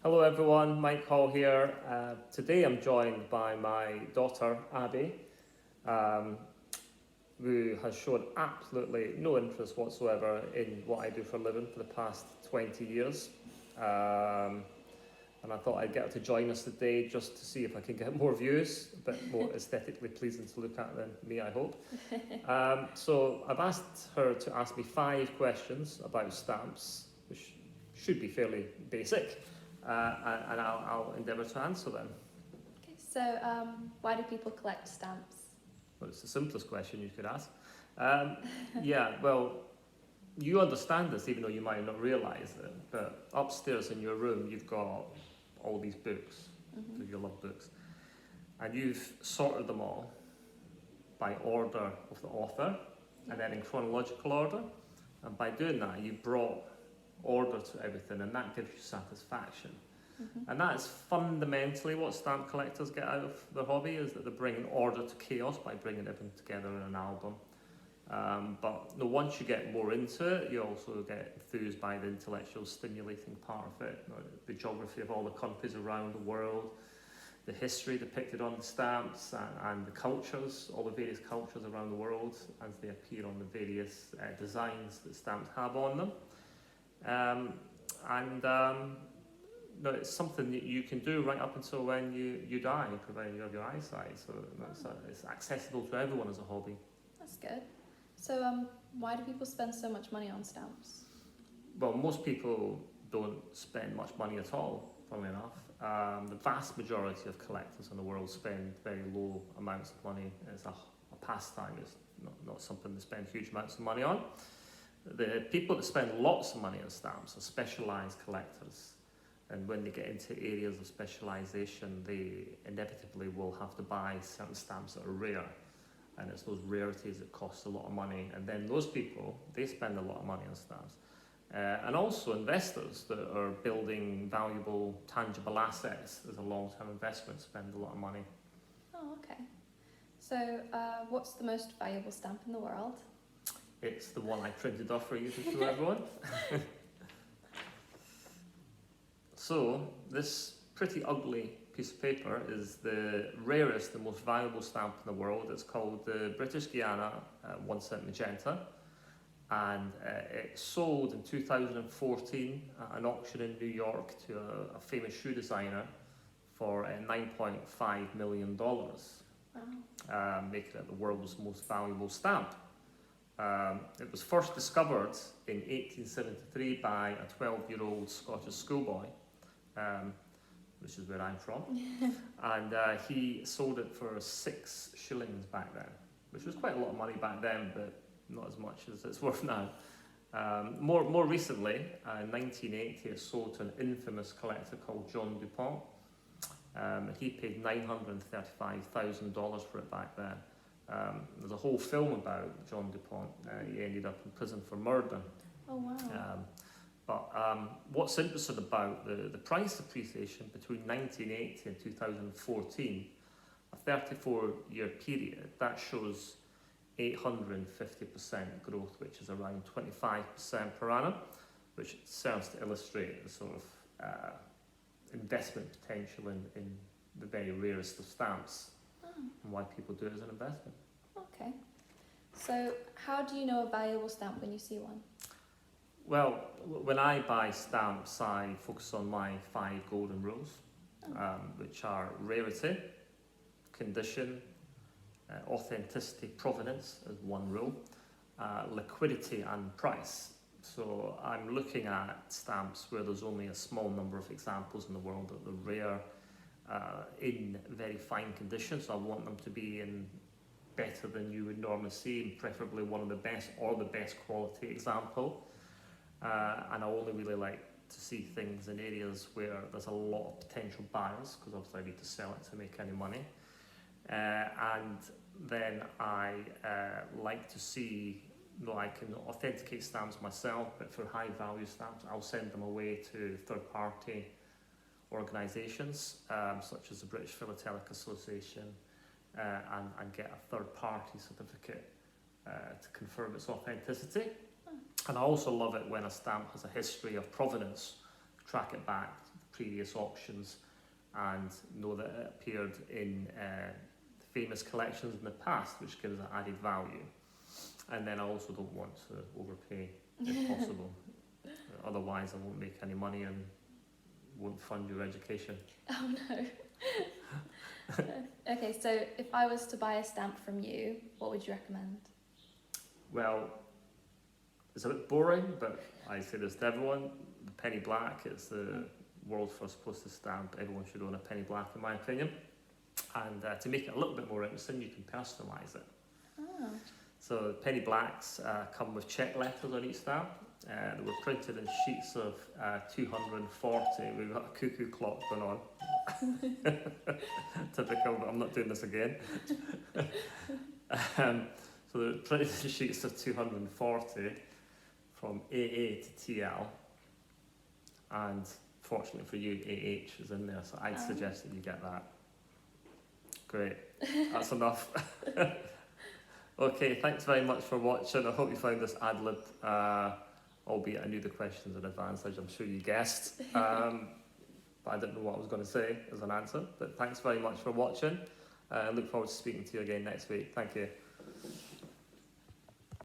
Hello everyone, Mike Hall here. Today I'm joined by my daughter Abby, um, who has shown absolutely no interest whatsoever in what I do for a living for the past 20 years. Um, and I thought I'd get her to join us today just to see if I can get more views, a bit more aesthetically pleasing to look at than me, I hope. So I've asked her to ask me 5 questions about stamps, which should be fairly basic. And I'll endeavour to answer them. Okay, so why do people collect stamps? Well, it's the simplest question you could ask. Um, yeah, well, you understand this even though you might not realise it, but upstairs in your room you've got all these books, because you love books, and you've sorted them all by order of the author and then in chronological order, and by doing that you brought order to everything, and that gives you satisfaction. And that's fundamentally what stamp collectors get out of their hobby, is that they're bringing order to chaos by bringing everything together in an album. But once you get more into it, you also get enthused by the intellectual stimulating part of it, the geography of all the countries around the world, the history depicted on the stamps, and the cultures, all the various cultures around the world as they appear on the various designs that stamps have on them. No, it's something that you can do right up until when you die, provided you have your eyesight. So it's accessible to everyone as a hobby. That's good. So why do people spend so much money on stamps? Well, most people don't spend much money at all, funnily enough. The vast majority of collectors in the world spend very low amounts of money. It's a pastime, it's not something they spend huge amounts of money on. The people that spend lots of money on stamps are specialised collectors. And when they get into areas of specialisation, they inevitably will have to buy certain stamps that are rare. And it's those rarities that cost a lot of money. And then those people, they spend a lot of money on stamps. And also investors that are building valuable, tangible assets as a long-term investment spend a lot of money. Oh, okay. So what's the most valuable stamp in the world? It's the one I printed off for you to show everyone. So, this pretty ugly piece of paper is the rarest and most valuable stamp in the world. It's called the British Guiana 1 cent magenta, and it sold in 2014 at an auction in New York to a famous shoe designer for $9.5 million, making it the world's most valuable stamp. It was first discovered in 1873 by a 12-year-old Scottish schoolboy, which is where I'm from, and he sold it for 6 shillings back then, which was quite a lot of money back then, but not as much as it's worth now. More recently, in 1980, it sold to an infamous collector called John Dupont, and he paid $935,000 for it back then. There's a whole film about John Dupont. He ended up in prison for murder. Oh, wow. But what's interesting about the price appreciation between 1980 and 2014, a 34-year period, that shows 850% growth, which is around 25% per annum, which serves to illustrate the sort of investment potential in the very rarest of stamps, and why people do it as an investment. Okay. So how do you know a valuable stamp when you see one? Well, when I buy stamps, I focus on my 5 golden rules, which are rarity, condition, authenticity, provenance as one rule, liquidity and price. So I'm looking at stamps where there's only a small number of examples in the world that are rare, in very fine condition, so I want them to be in better than you would normally see, and preferably one of the best or the best quality example. And I only really like to see things in areas where there's a lot of potential buyers, because obviously I need to sell it to make any money. And then I like to see, I can authenticate stamps myself, but for high value stamps, I'll send them away to third party organisations, such as the British Philatelic Association, and get a third party certificate to confirm its authenticity. And I also love it when a stamp has a history of provenance, track it back previous auctions and know that it appeared in famous collections in the past, which gives it added value. And then I also don't want to overpay if possible. Otherwise I won't make any money and won't fund your education. Oh no. Okay, so if I was to buy a stamp from you, what would you recommend? Well, it's a bit boring, but I say this to everyone. The penny black is the world's first postage stamp. Everyone should own a penny black, in my opinion. And to make it a little bit more interesting, you can personalise it. Oh. So penny blacks come with check letters on each stamp. They were printed in sheets of 240. We've got a cuckoo clock going on. Typical, but I'm not doing this again. So they're printed in sheets of 240 from AA to TL. And fortunately for you, AH is in there, so I'd suggest that you get that. Great, that's enough. Okay, thanks very much for watching. I hope you found this ad lib, albeit I knew the questions in advance, as I'm sure you guessed. But I didn't know what I was going to say as an answer. But thanks very much for watching. I look forward to speaking to you again next week. Thank you.